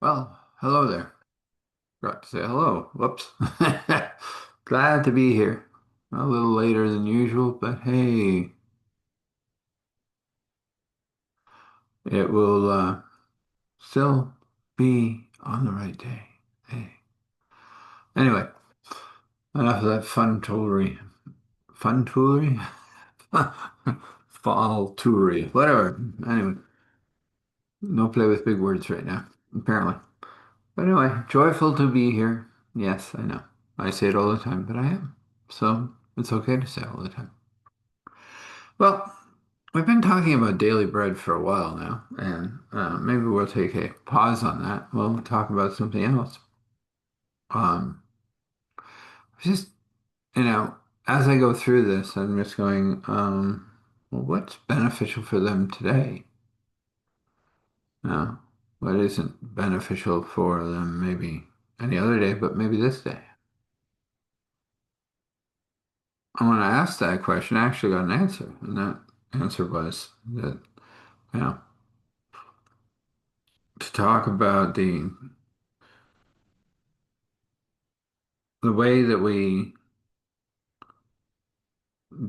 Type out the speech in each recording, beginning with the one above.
Well, hello there. Forgot to say hello. Whoops. Glad to be here. A little later than usual, but hey, it will still be on the right day. Hey. Anyway, enough of that fun toolery. Fun toolery? Fall toolery. Whatever. Anyway, no play with big words right now, apparently. But anyway, joyful to be here. Yes, I know. I say it all the time, but I am. So it's okay to say it all the time. Well, we've been talking about daily bread for a while now, and maybe we'll take a pause on that. We'll talk about something else. Um, just, you know, as I go through this, I'm just going, well, what's beneficial for them today? No, what isn't beneficial for them maybe any other day, but maybe this day? And when I asked that question, I actually got an answer, and that answer was that, you know, to talk about the way that we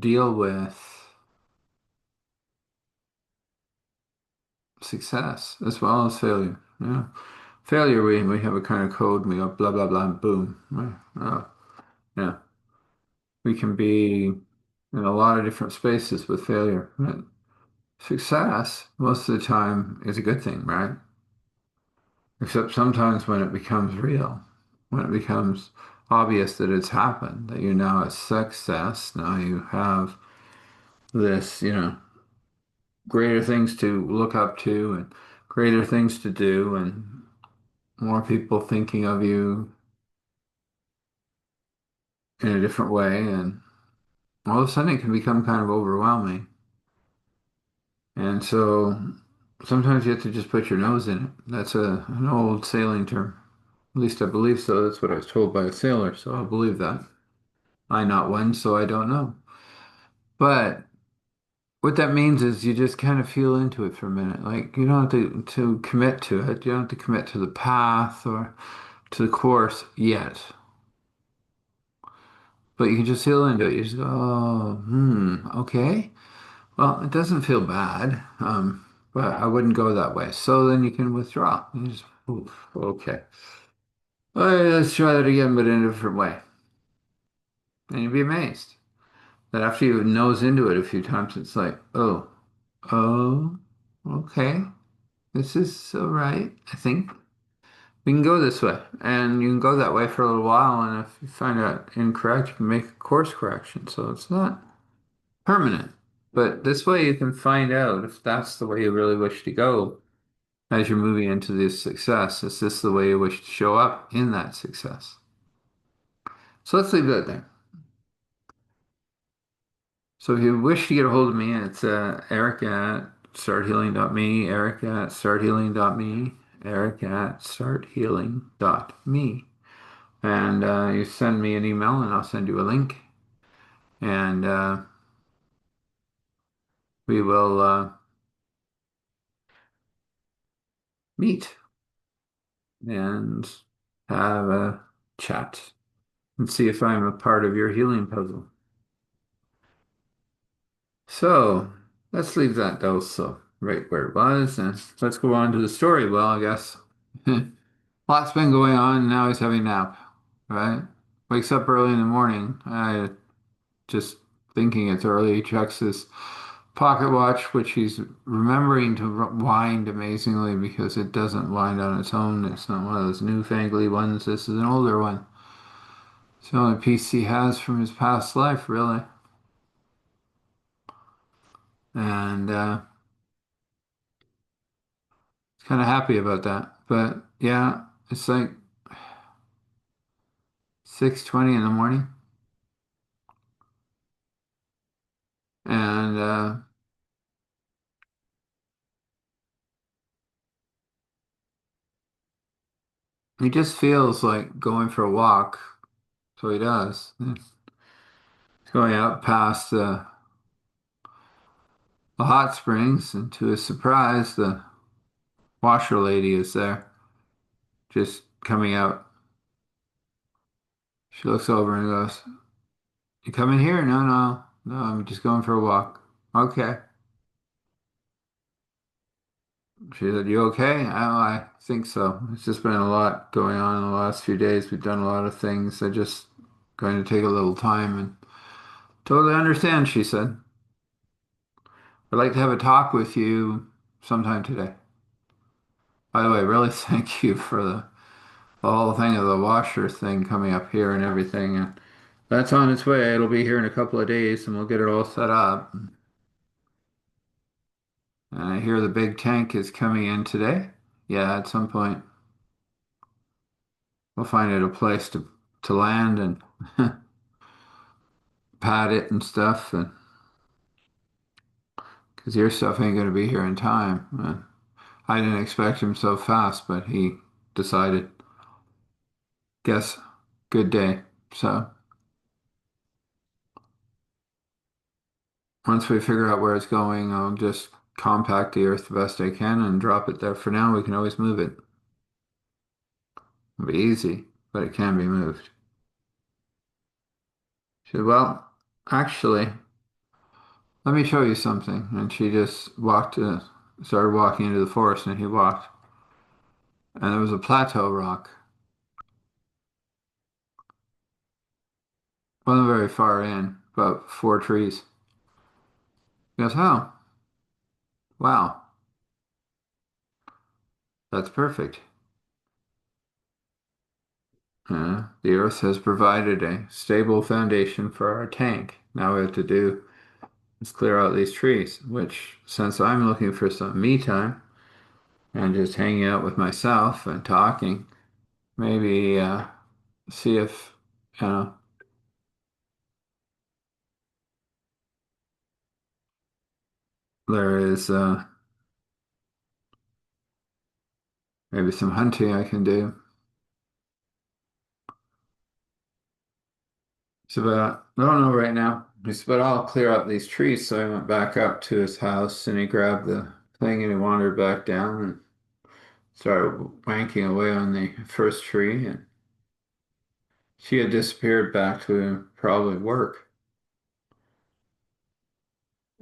deal with success as well as failure. Yeah. Failure, we have a kind of code, we go blah, blah, blah, and boom. Right. Yeah. We can be in a lot of different spaces with failure. Right? Success, most of the time, is a good thing, right? Except sometimes when it becomes real, when it becomes obvious that it's happened, that you're now a success, now you have this, greater things to look up to and greater things to do and more people thinking of you in a different way, and all of a sudden it can become kind of overwhelming. And so sometimes you have to just put your nose in it. That's an old sailing term. At least I believe so. That's what I was told by a sailor, so I'll believe that. I not one, so I don't know. But what that means is you just kind of feel into it for a minute. Like you don't have to commit to it. You don't have to commit to the path or to the course yet. But you can just feel into it. You just go, oh, okay. Well, it doesn't feel bad, but I wouldn't go that way. So then you can withdraw. You just, oof, okay. All right, let's try that again, but in a different way. And you'd be amazed that after you nose into it a few times, it's like, oh, okay. This is all right. I think we can go this way. And you can go that way for a little while. And if you find out incorrect, you can make a course correction. So it's not permanent. But this way you can find out if that's the way you really wish to go as you're moving into this success. Is this the way you wish to show up in that success? So let's leave that there. So if you wish to get a hold of me, it's Eric at starthealing.me, Eric at starthealing.me, Eric at starthealing.me. And you send me an email and I'll send you a link. And we will meet and have a chat and see if I'm a part of your healing puzzle. So let's leave that also right where it was, and let's go on to the story. Well, I guess lots been going on. Now he's having a nap, right? Wakes up early in the morning. I just thinking it's early. He checks his pocket watch, which he's remembering to wind amazingly because it doesn't wind on its own. It's not one of those newfangled ones. This is an older one. It's the only piece he has from his past life, really. And he's kind of happy about that. But yeah, it's like 6:20 in the morning. And he just feels like going for a walk. So he does. He's going out past the hot springs, and to his surprise, the washer lady is there. just coming out. She looks over and goes, "You coming here?" No, no, no, I'm just going for a walk. Okay. She said, "You okay?" Oh, I think so. It's just been a lot going on in the last few days. We've done a lot of things. They're just going to take a little time and totally understand, she said. I'd like to have a talk with you sometime today. By the way, really thank you for the whole thing of the washer thing coming up here and everything. And that's on its way. It'll be here in a couple of days and we'll get it all set up. And I hear the big tank is coming in today. Yeah, at some point we'll find it a place to land and pad it and stuff. And because your stuff ain't going to be here in time. I didn't expect him so fast, but he decided, guess, good day. So once we figure out where it's going, I'll just compact the earth the best I can and drop it there. For now, we can always move it. It'll be easy, but it can be moved. She said, well, actually, let me show you something. And she just started walking into the forest, and he walked. And there was a plateau rock. Wasn't very far in, about four trees. He goes, oh, wow, that's perfect. The earth has provided a stable foundation for our tank. Now we have to do is clear out these trees, which since I'm looking for some me time and just hanging out with myself and talking, maybe see if you know there is maybe some hunting I can do. So, but I don't know right now. Just but I'll clear out these trees. So I went back up to his house and he grabbed the thing and he wandered back down and started wanking away on the first tree. And she had disappeared back to probably work.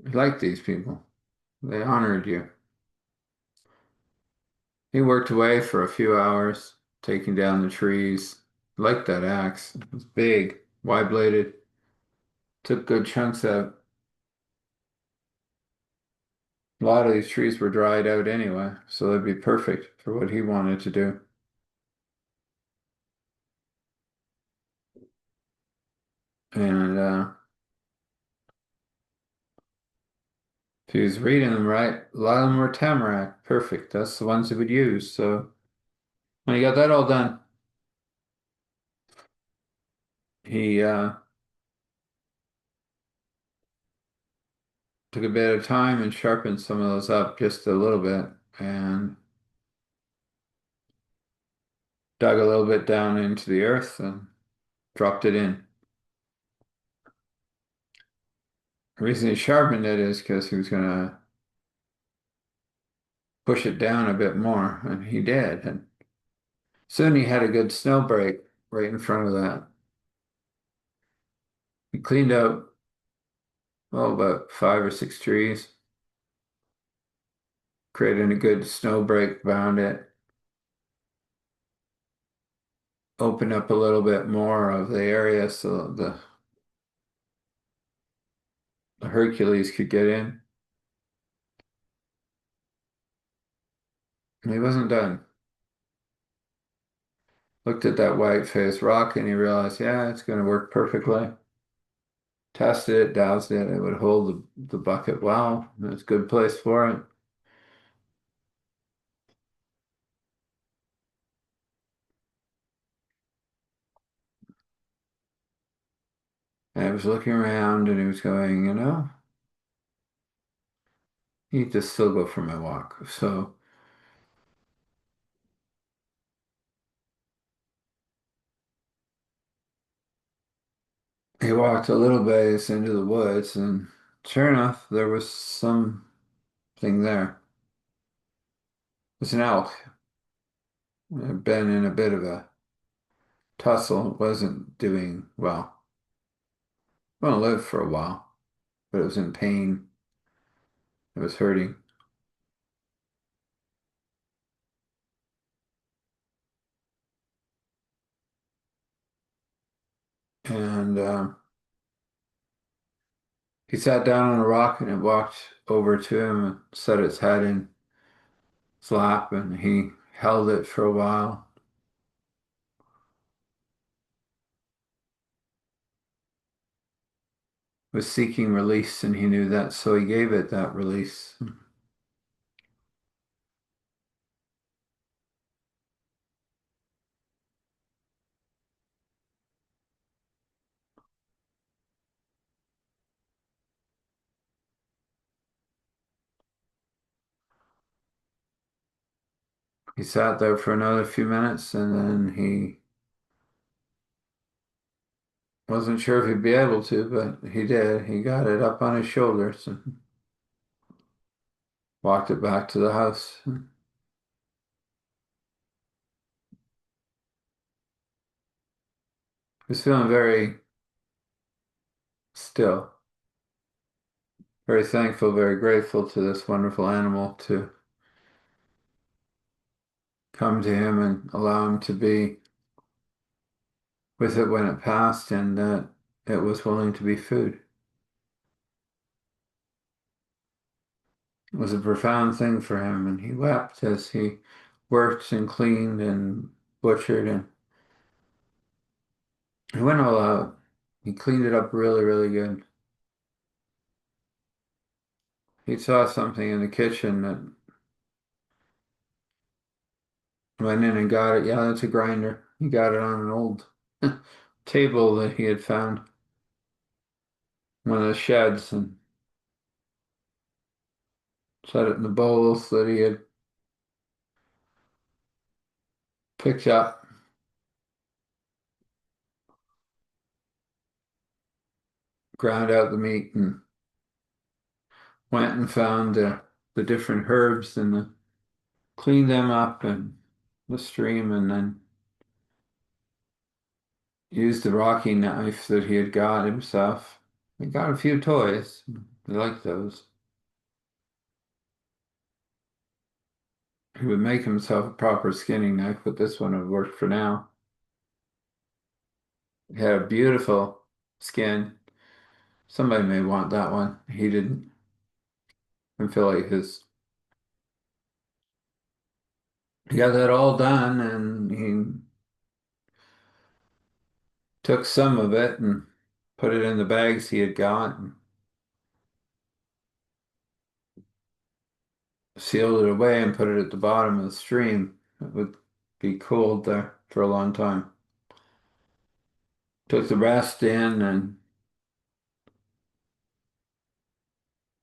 I like these people. They honored you. He worked away for a few hours, taking down the trees. Liked that axe. It was big, wide-bladed. Took good chunks out. A lot of these trees were dried out anyway, so they'd be perfect for what he wanted to do. And if he was reading them right, a lot of them were tamarack. Perfect. That's the ones he would use. So when he got that all done, he took a bit of time and sharpened some of those up just a little bit and dug a little bit down into the earth and dropped it in. The reason he sharpened it is because he was going to push it down a bit more, and he did. And soon he had a good snow break right in front of that. He cleaned out, oh, about five or six trees, created a good snow break, bound it, opened up a little bit more of the area so the Hercules could get in. And he wasn't done. Looked at that white face rock and he realized, yeah, it's going to work perfectly. Tested it, doused it, it would hold the bucket well. It's a good place for it. And I was looking around and he was going, you need to still go for my walk. So he walked a little ways into the woods and sure enough, there was something there. It was an elk. had been in a bit of a tussle. It wasn't doing well. Well, it lived for a while, but it was in pain. It was hurting. And he sat down on a rock and it walked over to him and set its head in his lap and he held it for a while. Was seeking release and he knew that, so he gave it that release. He sat there for another few minutes and then he wasn't sure if he'd be able to, but he did. He got it up on his shoulders and walked it back to the house. He was feeling very still, very thankful, very grateful to this wonderful animal to come to him and allow him to be with it when it passed and that it was willing to be food. It was a profound thing for him, and he wept as he worked and cleaned and butchered, and he went all out. He cleaned it up really, really good. He saw something in the kitchen that went in and got it. Yeah, that's a grinder. He got it on an old table that he had found in one of the sheds and set it in the bowls that he had picked up, ground out the meat, and went and found the different herbs and cleaned them up and the stream, and then used the Rocky knife that he had got himself. He got a few toys. He liked those. He would make himself a proper skinning knife, but this one would work for now. He had a beautiful skin. Somebody may want that one. He didn't. I feel like his. He got that all done, and he took some of it and put it in the bags he had got and sealed it away and put it at the bottom of the stream. It would be cooled there for a long time. Took the rest in and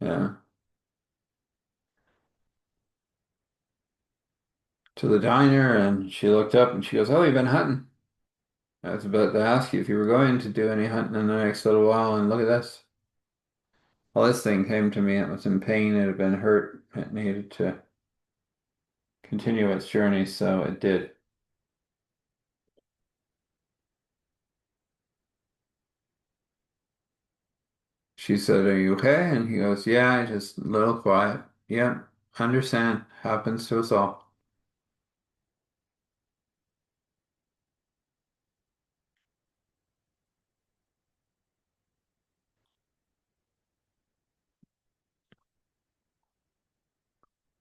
yeah, to the diner and she looked up and she goes, "Oh, you've been hunting." I was about to ask you if you were going to do any hunting in the next little while, and look at this. Well, this thing came to me. It was in pain. It had been hurt. It needed to continue its journey, so it did. She said, "Are you okay?" And he goes, "Yeah, just a little quiet." Yeah, understand. Happens to us all.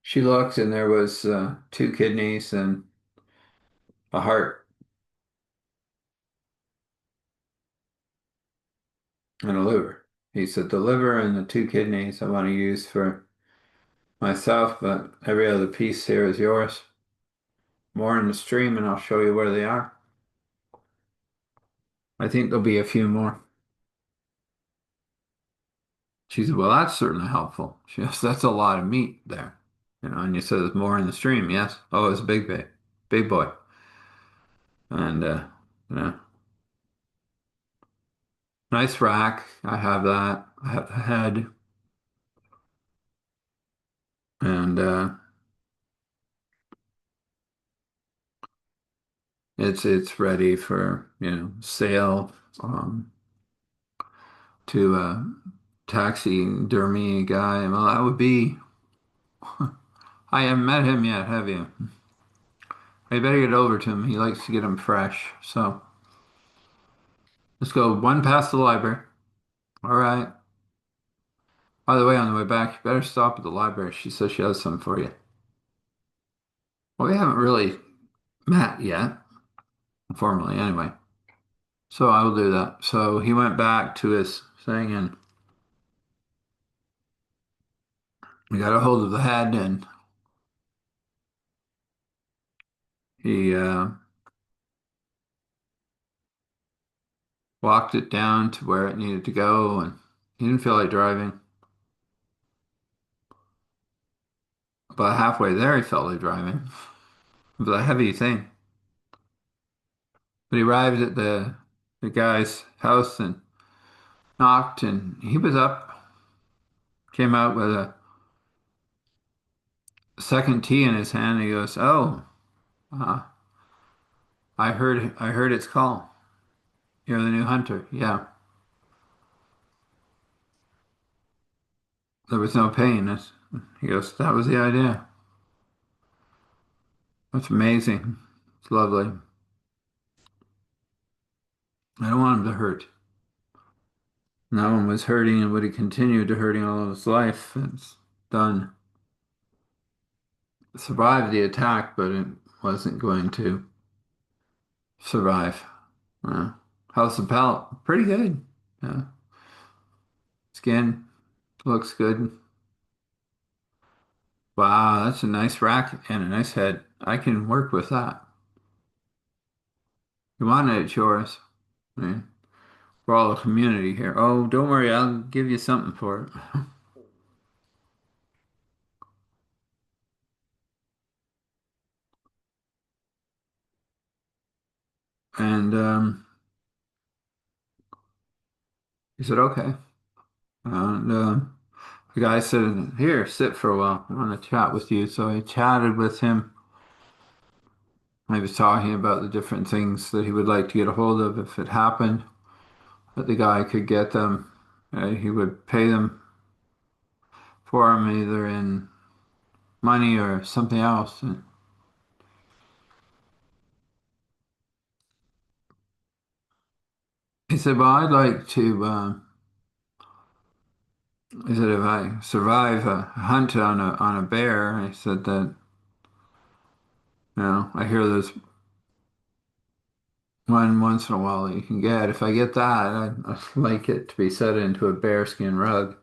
She looked, and there was two kidneys and a heart and a liver. He said, "The liver and the two kidneys I want to use for myself, but every other piece here is yours. More in the stream, and I'll show you where they are. I think there'll be a few more." She said, "Well, that's certainly helpful." She goes, "That's a lot of meat there. And you said there's more in the stream, yes? Oh, it's a big boy. And, yeah, nice rack. I have that. I have the head. And, It's ready for, sale to taxidermy guy. Well, that would be. I haven't met him yet, have you? I better get over to him. He likes to get them fresh. So let's go one past the library. All right. By the way, on the way back, you better stop at the library. She says she has some for you. Well, we haven't really met yet, formally anyway. So I will do that. So he went back to his thing and we got a hold of the head and he walked it down to where it needed to go and he didn't feel like driving. About halfway there, he felt like driving. It was a heavy thing. But he arrived at the guy's house and knocked and he was up, came out with a second tea in his hand. And he goes, "Oh, uh, I heard its call. You're the new hunter." Yeah. There was no pain. He goes, "That was the idea." That's amazing. It's lovely. I don't want him to hurt. No one was hurting and would have continued to hurting all of his life. It's done. Survived the attack, but it wasn't going to survive. Uh, how's the pelt? Pretty good. Yeah. Skin looks good. Wow, that's a nice rack and a nice head. I can work with that. You want it, it's yours. Yeah. We're all a community here. Oh, don't worry, I'll give you something for it. And he said, okay. And the guy said, here, sit for a while. I want to chat with you. So I chatted with him. I was talking about the different things that he would like to get a hold of if it happened, that the guy could get them. He would pay them for him either in money or something else. And he said, well, I'd like to, he said, if I survive a hunt on a bear, I said that, I hear there's one once in a while that you can get. If I get that, I'd like it to be set into a bearskin rug.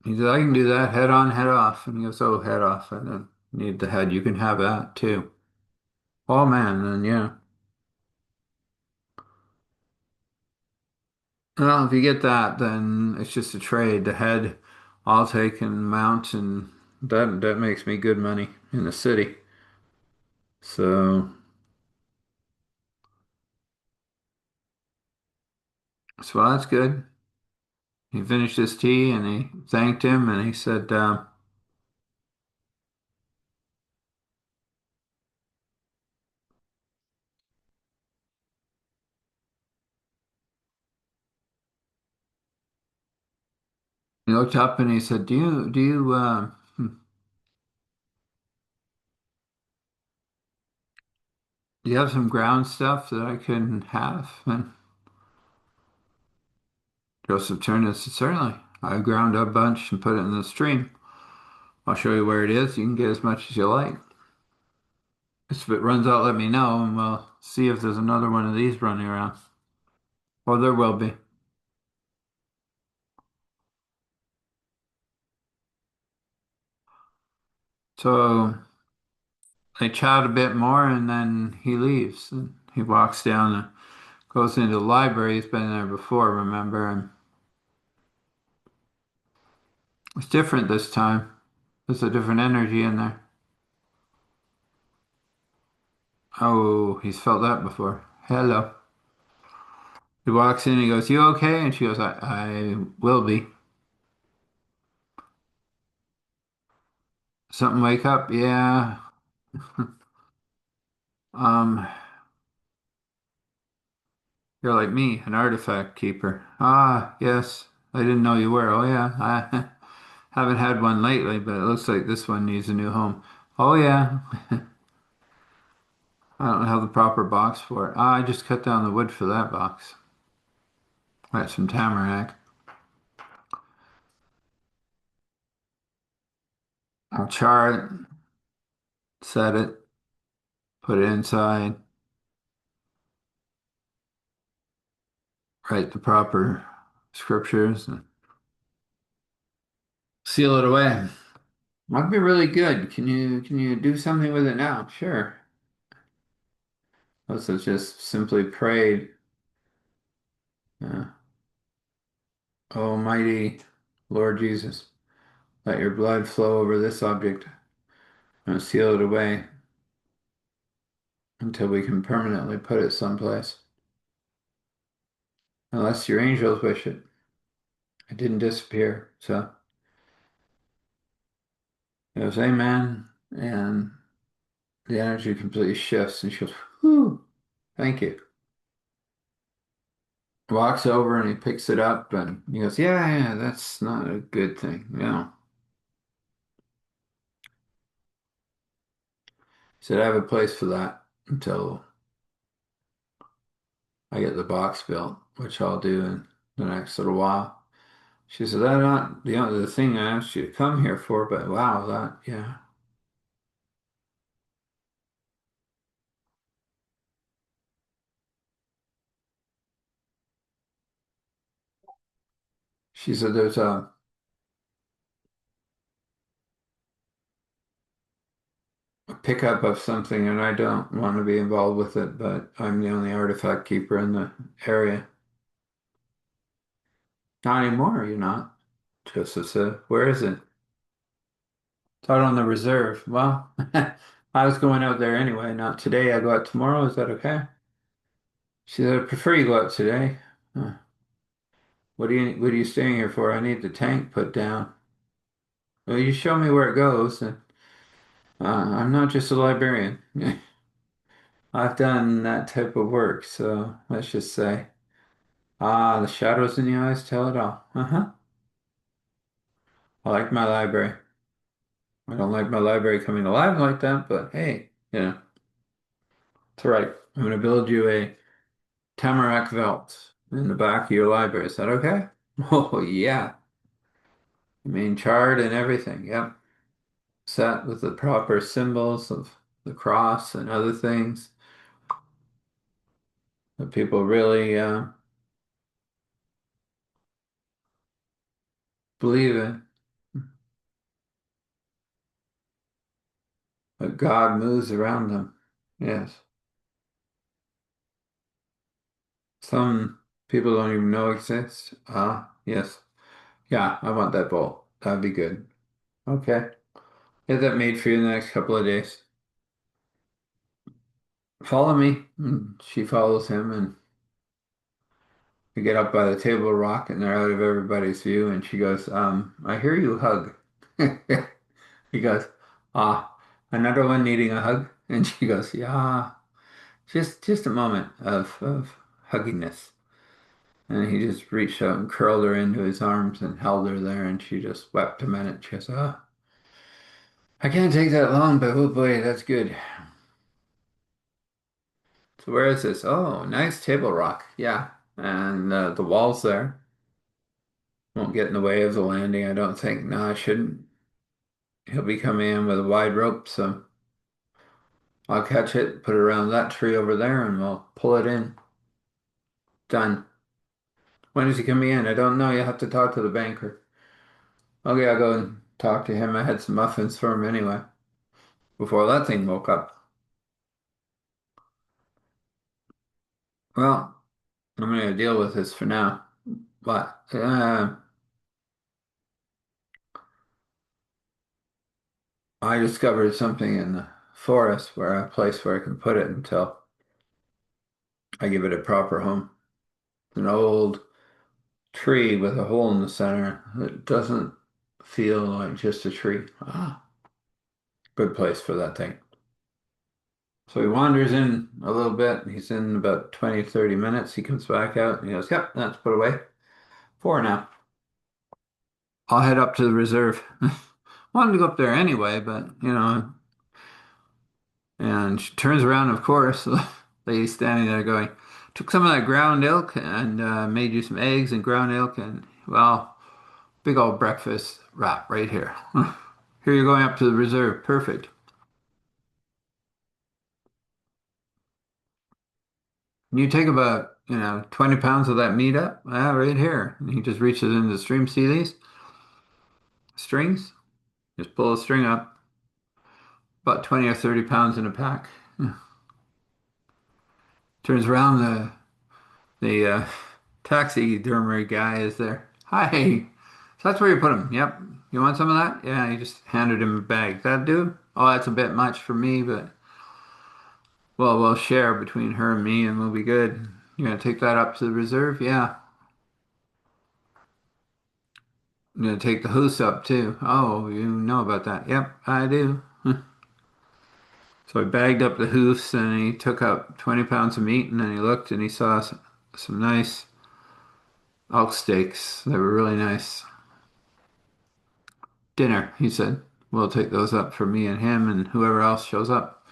He said, I can do that, head on, head off. And he goes, oh, head off. I don't need the head. You can have that too. Oh man, then yeah. Well, if you get that, then it's just a trade. The head I'll take and mount, and that makes me good money in the city. So, so that's good. He finished his tea and he thanked him and he said, he looked up and he said, do you have some ground stuff that I can have? And Joseph turned and said, certainly. I ground up a bunch and put it in the stream. I'll show you where it is. You can get as much as you like. If it runs out, let me know, and we'll see if there's another one of these running around. Well, there will be. So they chat a bit more, and then he leaves. And he walks down and goes into the library. He's been there before, remember? And it's different this time. There's a different energy in there. Oh, he's felt that before. Hello. He walks in, he goes, you okay? And she goes, I will be. Something wake up? Yeah. Um, you're like me, an artifact keeper. Ah, yes. I didn't know you were. Oh yeah. I haven't had one lately, but it looks like this one needs a new home. Oh yeah. I don't have the proper box for it. Ah, I just cut down the wood for that box. Got some tamarack. I'll char it, set it, put it inside, write the proper scriptures, and seal it away. That'd be really good. Can you do something with it now? Sure. Let's just simply prayed. Almighty Lord Jesus, let your blood flow over this object and seal it away until we can permanently put it someplace. Unless your angels wish it. It didn't disappear. So it was amen. And the energy completely shifts and she goes, whew, thank you. Walks over and he picks it up and he goes, yeah, yeah, that's not a good thing. He said, I have a place for that until I get the box built, which I'll do in the next little while. She said, that's not the thing I asked you to come here for, but wow, that, yeah. She said, there's a pickup of something and I don't want to be involved with it, but I'm the only artifact keeper in the area. Not anymore, you're not. Joseph said, where is it? It's out on the reserve. Well, I was going out there anyway, not today. I go out tomorrow. Is that okay? She said, I prefer you go out today. Huh. What are you staying here for? I need the tank put down. Well, you show me where it goes. And, I'm not just a librarian. I've done that type of work, so let's just say, the shadows in the eyes tell it all. Uh-huh. I like my library. I don't like my library coming alive like that, but hey, it's all right. I'm going to build you a tamarack vault in the back of your library. Is that okay? Oh, yeah. I mean, charred and everything. Yep. Set with the proper symbols of the cross and other things that people really believe in. But God moves around them. Yes. Some people don't even know exist. Ah, yes. Yeah, I want that bowl. That'd be good. Okay. Get that made for you in the next couple of days. Follow me. And she follows him, and we get up by the table rock, and they're out of everybody's view. And she goes, I hear you hug. He goes, another one needing a hug? And she goes, yeah, just a moment of hugginess. And he just reached out and curled her into his arms and held her there, and she just wept a minute. She goes, I can't take that long, but oh boy, that's good. So where is this? Oh, nice table rock. Yeah. And the walls there won't get in the way of the landing, I don't think. No, I shouldn't. He'll be coming in with a wide rope, so I'll catch it, put it around that tree over there, and we'll pull it in. Done. When is he coming in? I don't know. You have to talk to the banker. Okay, I'll go and talk to him. I had some muffins for him anyway, before that thing woke up. Well, I'm going to deal with this for now. But I discovered something in the forest where a place where I can put it until I give it a proper home. It's an old tree with a hole in the center. It doesn't feel like just a tree. Ah, Good place for that thing. So he wanders in a little bit. He's in about 20, 30 minutes. He comes back out and he goes, yep, that's put away. Four now. I'll head up to the reserve. Wanted to go up there anyway, but and she turns around, of course, the lady's standing there going, took some of that ground elk and made you some eggs and ground elk and, well, big old breakfast wrap right here. Here you're going up to the reserve. Perfect. You take about, 20 pounds of that meat up, right here. And he just reaches into the stream. See these strings? Just pull a string up, about 20 or 30 pounds in a pack. Turns around, the taxidermy guy is there. Hi. So that's where you put them. Yep. You want some of that? Yeah, you just handed him a bag. That do? Oh, that's a bit much for me, but well, we'll share between her and me and we'll be good. You gonna take that up to the reserve? Yeah. I'm gonna take the hoose up too. Oh, you know about that. Yep, I do. So I bagged up the hoofs and he took up 20 pounds of meat and then he looked and he saw some nice elk steaks. They were really nice. Dinner, he said. We'll take those up for me and him and whoever else shows up.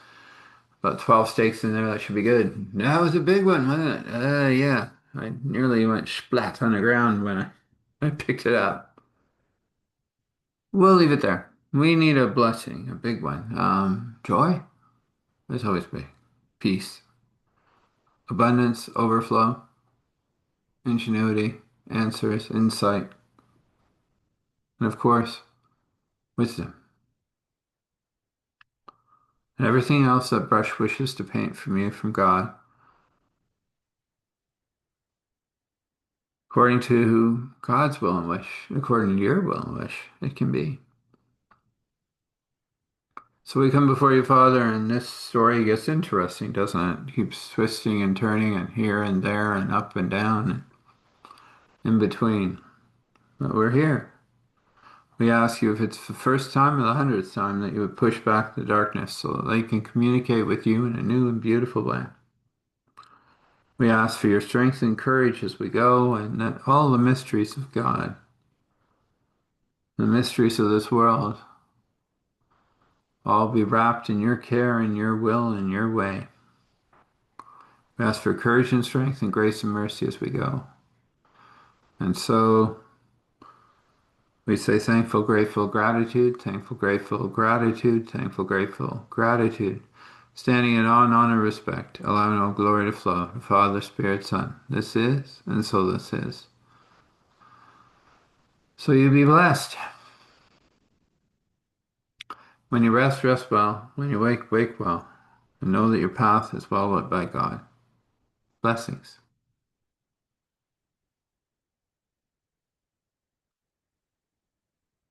About 12 steaks in there, that should be good. That was a big one, wasn't it? Yeah. I nearly went splat on the ground when I picked it up. We'll leave it there. We need a blessing, a big one. Joy? There's always big. Peace, abundance, overflow, ingenuity, answers, insight, and of course, wisdom. And everything else that brush wishes to paint for me from God, according to God's will and wish, according to your will and wish, it can be. So we come before you, Father, and this story gets interesting, doesn't it? It keeps twisting and turning and here and there and up and down and in between. But we're here. We ask you if it's the first time or the 100th time that you would push back the darkness so that they can communicate with you in a new and beautiful way. We ask for your strength and courage as we go, and that all the mysteries of God, the mysteries of this world, all be wrapped in your care and your will and your way. We ask for courage and strength and grace and mercy as we go. And so we say thankful, grateful, gratitude, thankful, grateful, gratitude, thankful, grateful, gratitude. Standing in awe and honor, respect, allowing all glory to flow to Father, Spirit, Son. This is, and so this is. So you be blessed. When you rest, rest well. When you wake, wake well. And know that your path is well lit by God. Blessings.